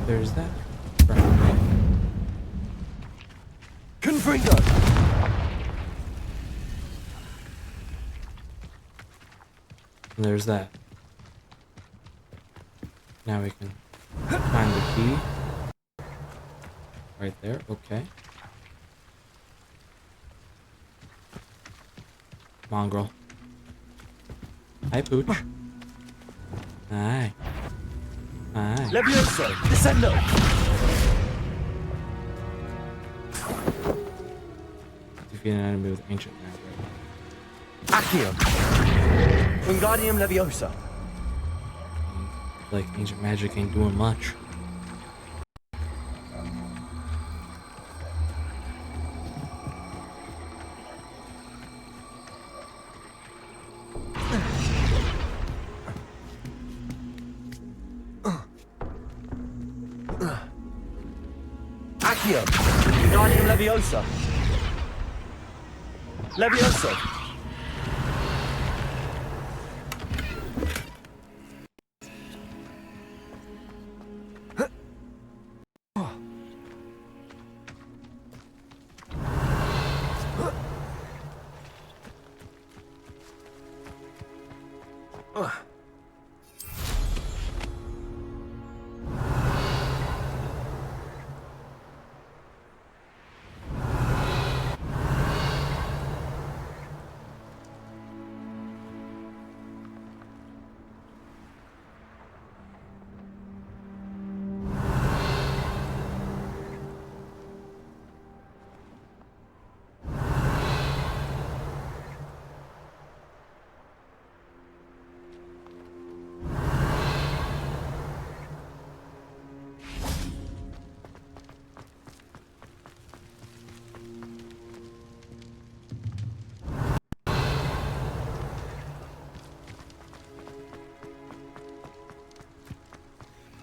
There's that. Confringo! And there's that. Now we can find the key. Right there, okay. Mongrel. Hi, Pooch. Hi. Hi. Levioso! Descendo! Defeat an enemy with ancient magic. Accio! Wingardium Leviosa! Like, ancient magic ain't doing much. Accio! Wingardium Leviosa! Levioso!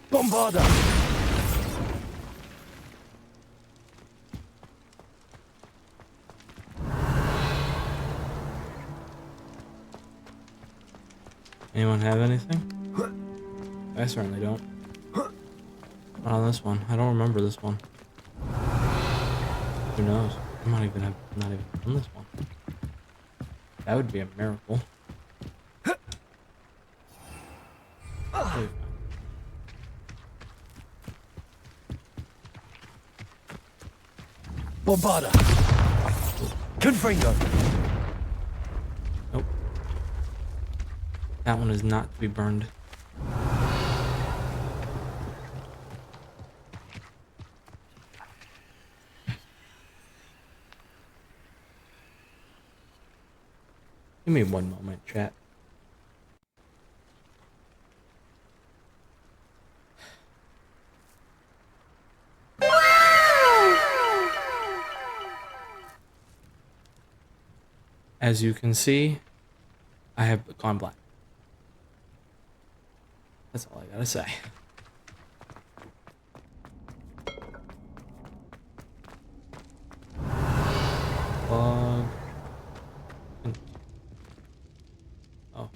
Bombarda! Anyone have anything? I certainly don't. Not on this one. I don't remember this one. Who knows? I might even have not even done this one. That would be a miracle. Totally fine. Bombarda! Confringo! Nope. That one is not to be burned. Give me one moment, chat. As you can see, I have gone black. That's all I gotta say. Plug. Oh.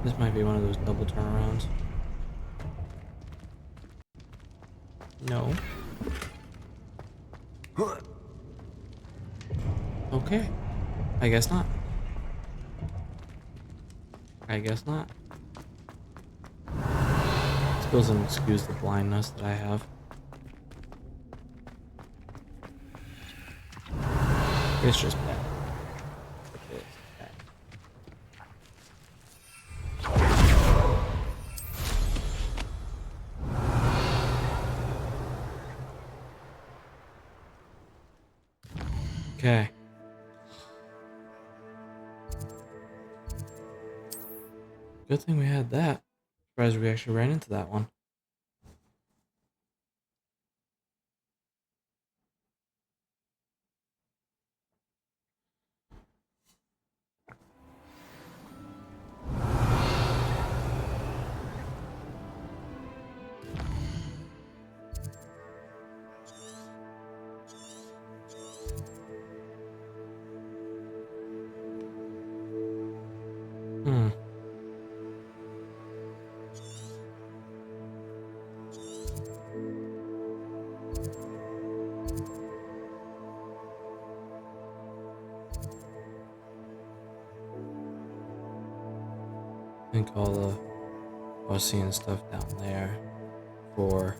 This might be one of those double turnarounds. No. Okay. I guess not. I guess not. Still doesn't excuse the blindness that I have. It's just bad. It's bad. Okay. Good thing we had that. Surprised we actually ran into that one. I think I was seeing stuff down there for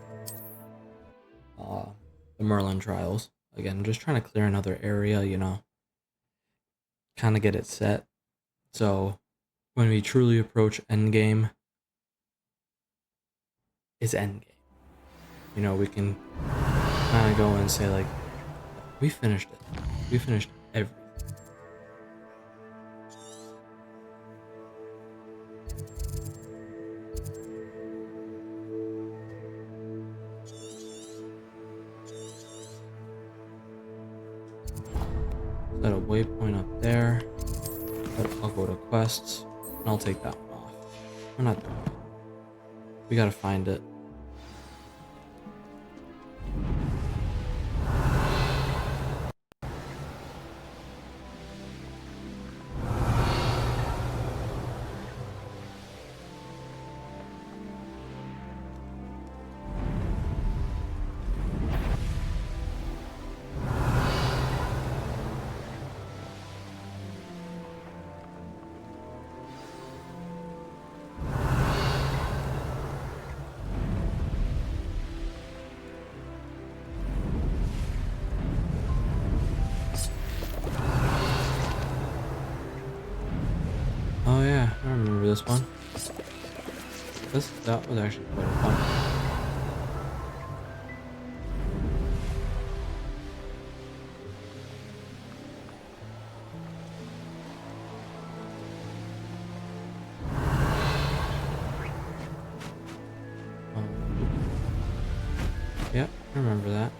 the Merlin trials. Again, just trying to clear another area, kind of get it set. So when we truly approach endgame, it's endgame. We can kind of go and say like, we finished it. We finished everything. Set a waypoint up there. I'll go to quests, and I'll take that one off. We're not doing it. We gotta find it. Oh yeah, I remember this one. That was actually quite fun. Yeah, I remember that.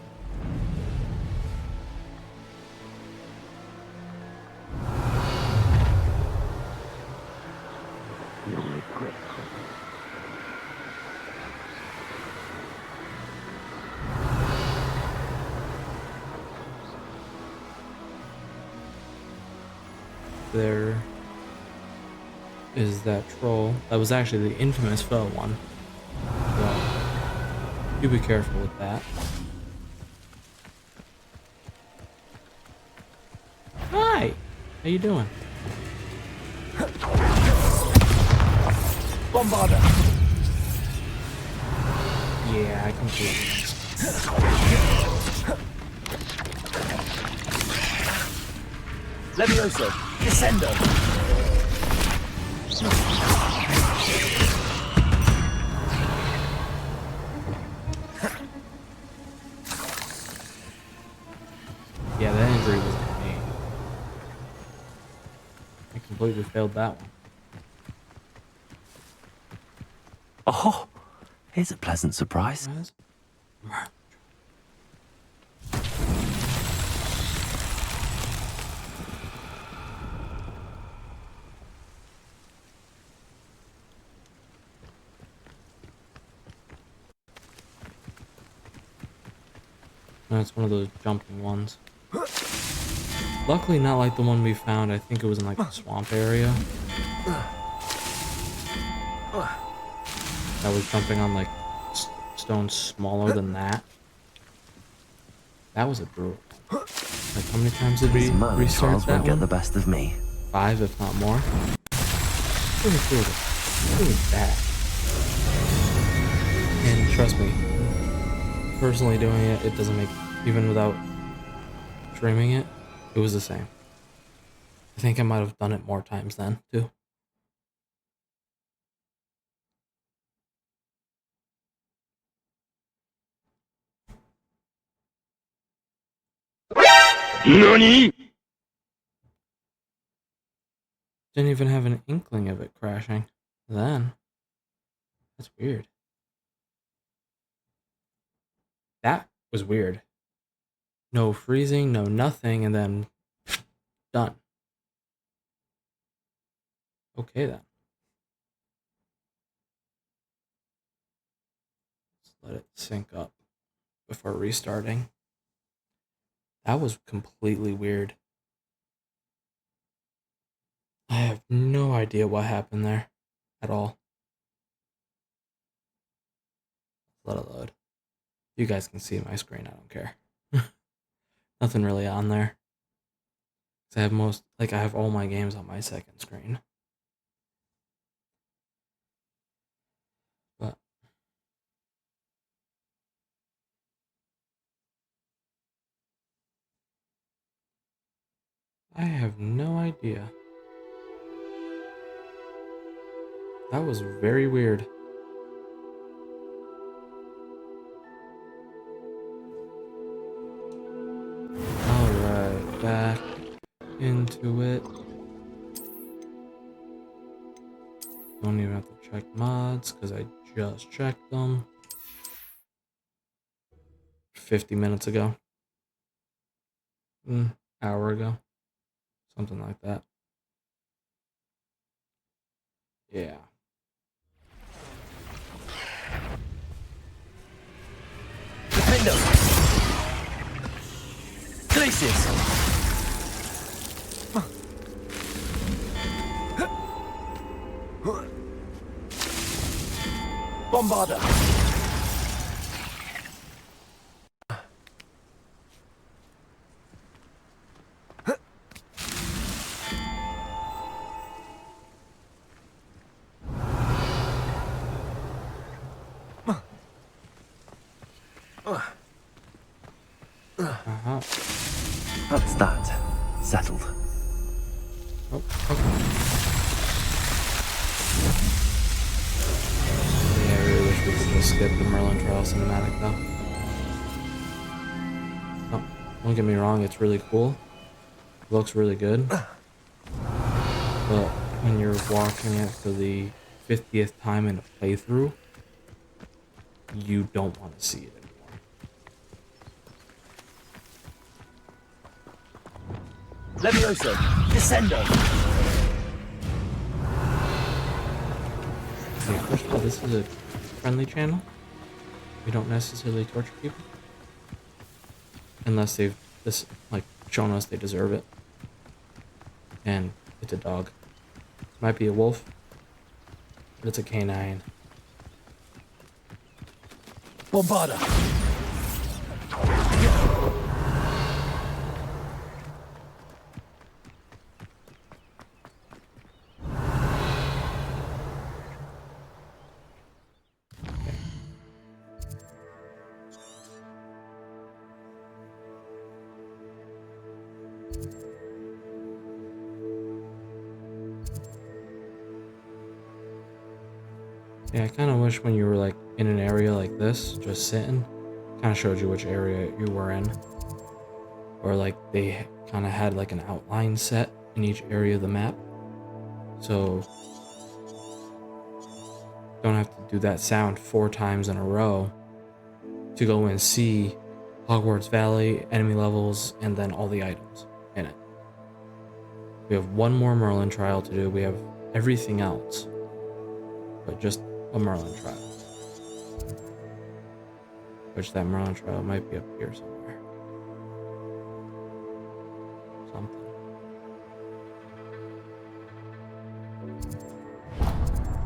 There is that troll. That was actually the infamous foe one. So, you be careful with that. Hi! How you doing? Bombarder. Yeah, I completely. Levioso. Descendo. Yeah, that injury was on me. I completely failed that one. Oh, here's a pleasant surprise. Guys? No, it's one of those jumping ones. Luckily, not like the one we found. I think it was in like the swamp area. That was jumping on like stones smaller than that. That was a brutal one. Like, how many times did we These Merlin restart trials that won't get one? the best of me. 5, if not more. It was brutal. It was bad. And trust me, personally doing it, it doesn't make, even without streaming it, it was the same. I think I might have done it more times then, too. NANI?! Didn't even have an inkling of it crashing. Then. That's weird. That was weird. No freezing, no nothing, and then done. Okay then. Let's let it sync up before restarting. That was completely weird. I have no idea what happened there at all. Let it load. You guys can see my screen, I don't care. Nothing really on there. I have I have all my games on my second screen. I have no idea. That was very weird. Alright, back into it. Don't even have to check mods because I just checked them 50 minutes ago. Hour ago. Something like that. Yeah. Defender! Glacius! Bombarder! Uh-huh. That's that. Settled. Oh, okay. Yeah, I really wish we could just skip the Merlin Trail cinematic though. Oh, don't get me wrong, it's really cool. It looks really good. But when you're watching it for the 50th time in a playthrough, you don't want to see it anymore. Levioso! Descendo! Okay, first of all, this is a friendly channel. We don't necessarily torture people. Unless they've shown us they deserve it. And it's a dog. Might be a wolf, but it's a canine. Bombarder! Yeah, I kind of wish when you were like in an area like this, just sitting, kind of showed you which area you were in. Or like they kind of had like an outline set in each area of the map. So don't have to do that sound 4 times in a row to go and see Hogwarts Valley, enemy levels, and then all the items in it. We have one more Merlin trial to do. We have everything else, but just a Merlin trial. Which that Merlin trial might be up here somewhere. Something.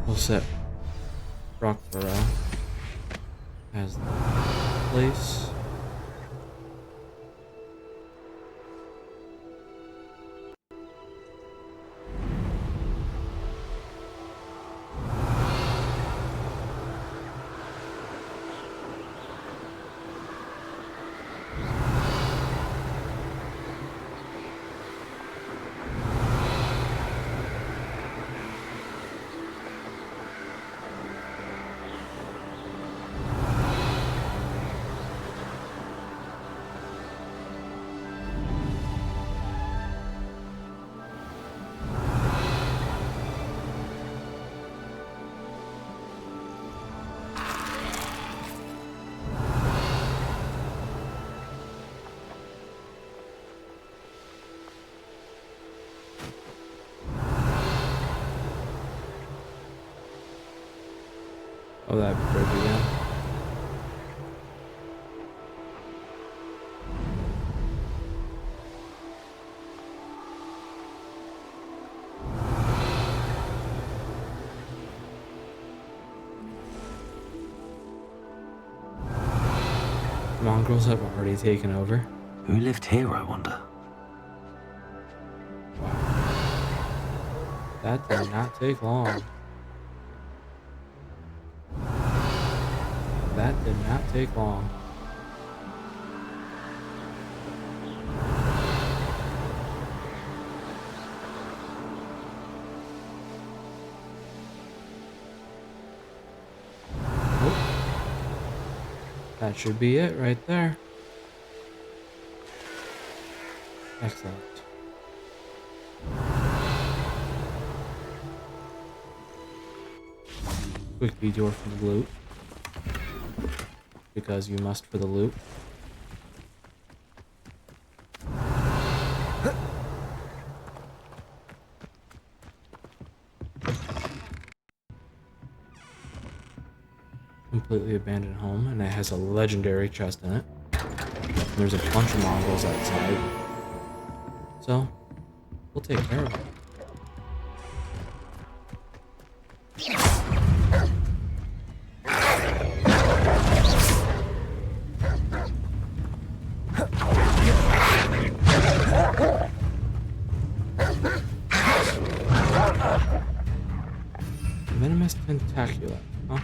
We'll set Rockborough as the place. Oh, that bridge again. Mongrels have already taken over. Who lived here, I wonder? That did not take long. That did not take long. That should be it right there. Excellent. Quick detour for the loot. Because you must for the loot. Completely abandoned home, and it has a legendary chest in it. And there's a bunch of Mongols outside. So, we'll take care of it. Venomous tentacula, huh?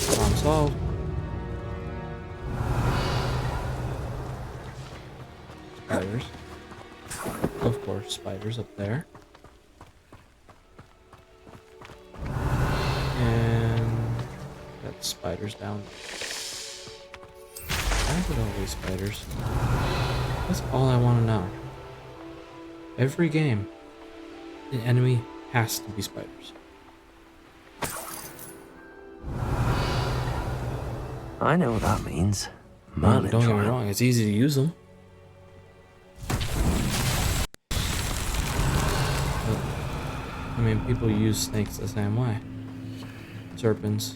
Problem solved. Spiders. Of course, spiders up there. And got spiders down there. Why would all these spiders? That's all I want to know. Every game, the enemy has to be spiders. I know what that means. No, Merlin don't get me trial. wrong, it's easy to use them. But, I mean, people use snakes the same way. Serpents,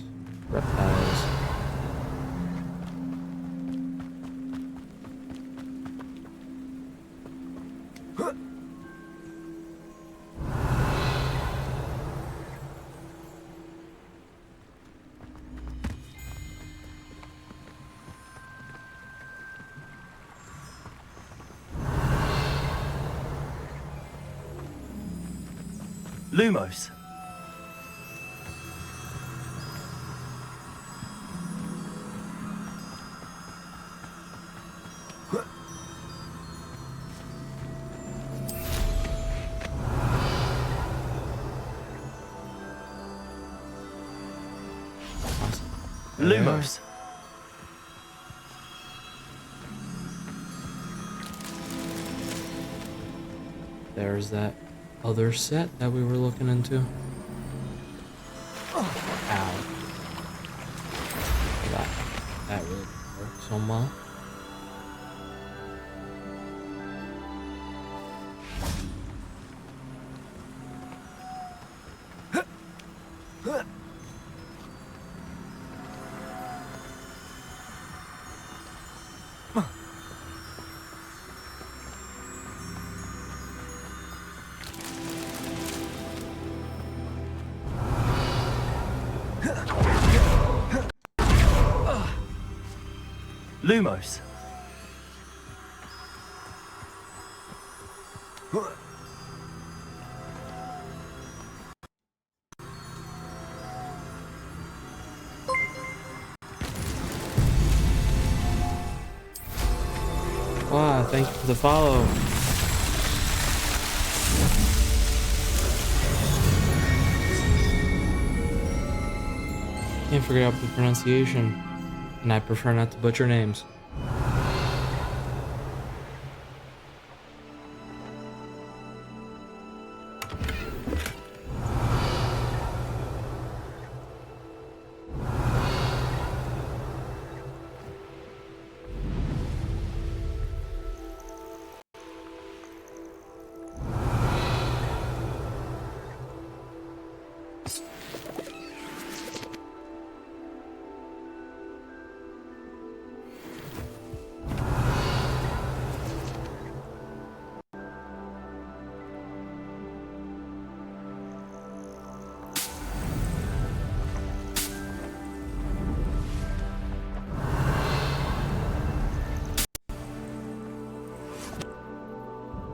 reptiles. Lumos. Lumos. There's that other set that we were looking into. Ow. That really didn't work so well. Lumos. Wow, thank you for the follow. Can't figure out the pronunciation, and I prefer not to butcher names.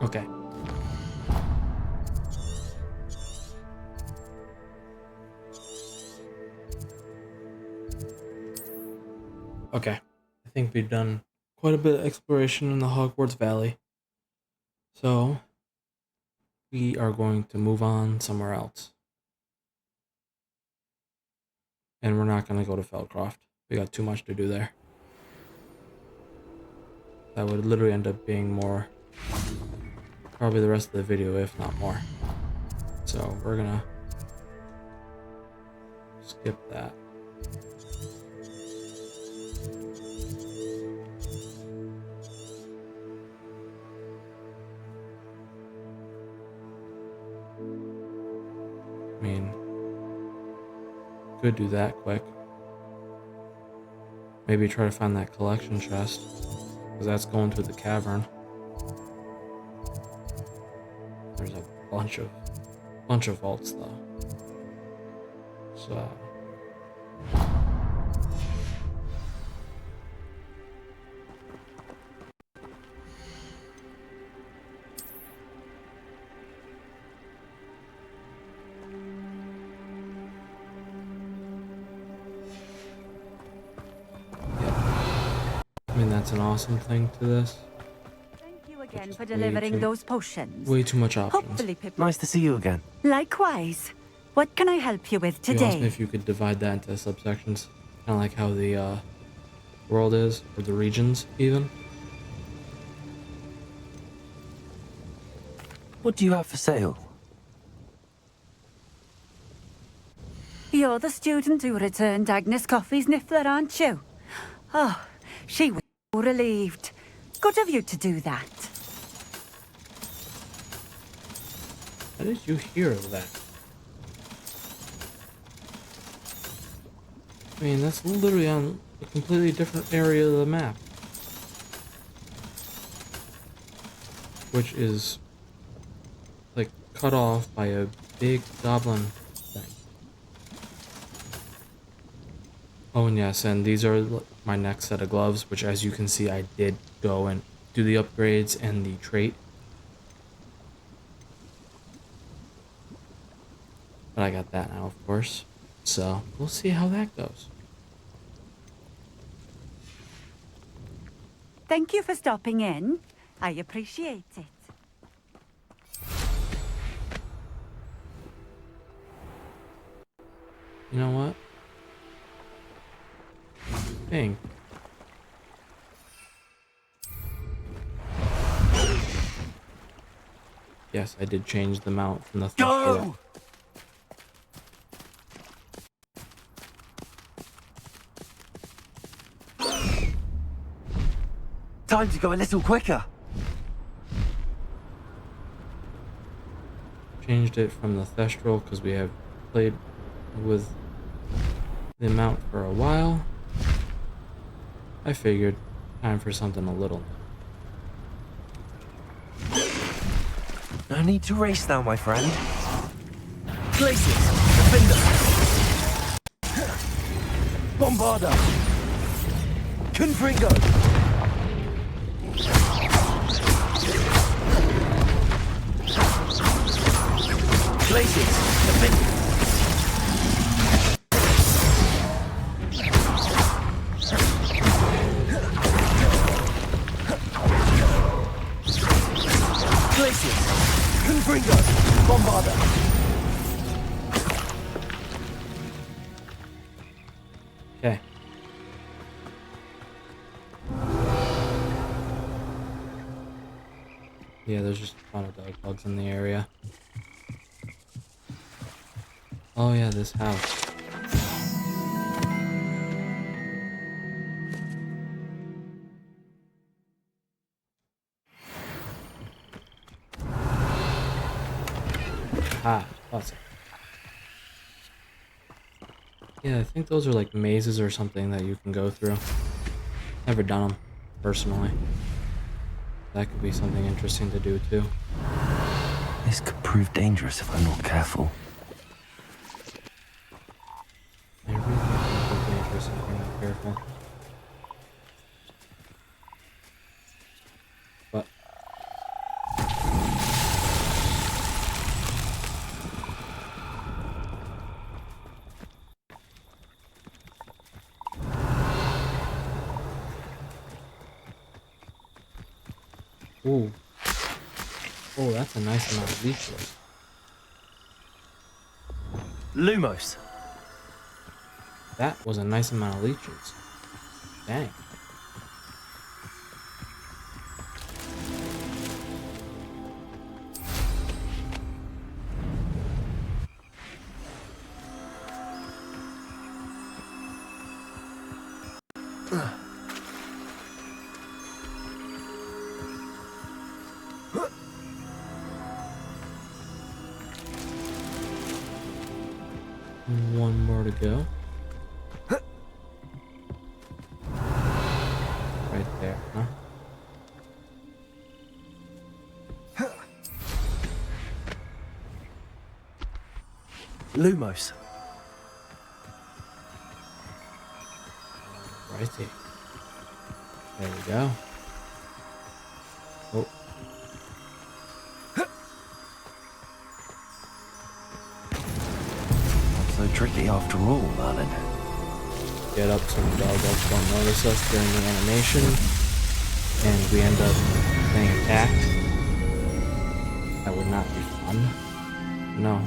Okay. Okay, I think we've done quite a bit of exploration in the Hogwarts Valley. So, we are going to move on somewhere else. And we're not going to go to Feldcroft. We got too much to do there. That would literally end up being more, probably the rest of the video, if not more. So, we're going to skip that. I mean, could do that quick. Maybe try to find that collection chest, because that's going to the cavern. There's a bunch of vaults though. So I mean, that's an awesome thing to this. Thank you again is for way delivering too- those potions. Way too much options. Hopefully, Pip. Nice to see you again. Likewise. What can I help you with It'd be awesome today? if you could divide that into subsections, kind of like how the world is, or the regions even. What do you have for sale? You're the student who returned Agnes Coffey's niffler, aren't you? Oh, she was so relieved. Good of you to do that. How did you hear of that? I mean, that's literally on a completely different area of the map. Which is, like, cut off by a big goblin thing. Oh, and yes, and these are my next set of gloves, which, as you can see, I did go and do the upgrades and the trait. But I got that now, of course. So, we'll see how that goes. Thank you for stopping in. I appreciate it. You know what? Dang. Yes, I did change the mount from the Go! Time to go a little quicker. Changed it from the Thestral because we have played with the mount for a while. I figured time for something a little. No need to race now, my friend. Glaciers, Defender. Bombarder. Confringo. Glaciers, Defender. Glaciers, Confringo, Bombarder. Okay. Yeah, there's just a ton of dog bugs in the area. Oh yeah, this house. Ah, awesome. Yeah, I think those are like mazes or something that you can go through. Never done them, personally. That could be something interesting to do too. This could prove dangerous if I'm not careful. Everything could be dangerous if you're not careful. But Ooh. Oh, that's a nice amount of leeches. Lumos. That was a nice amount of leeches. Dang. One more to go. Right there, huh? Lumos. Righty. There we go. Oh. Not so tricky after all, Merlin. Get up so the dogbugs don't notice us during the animation. And we end up getting attacked. That would not be fun. No.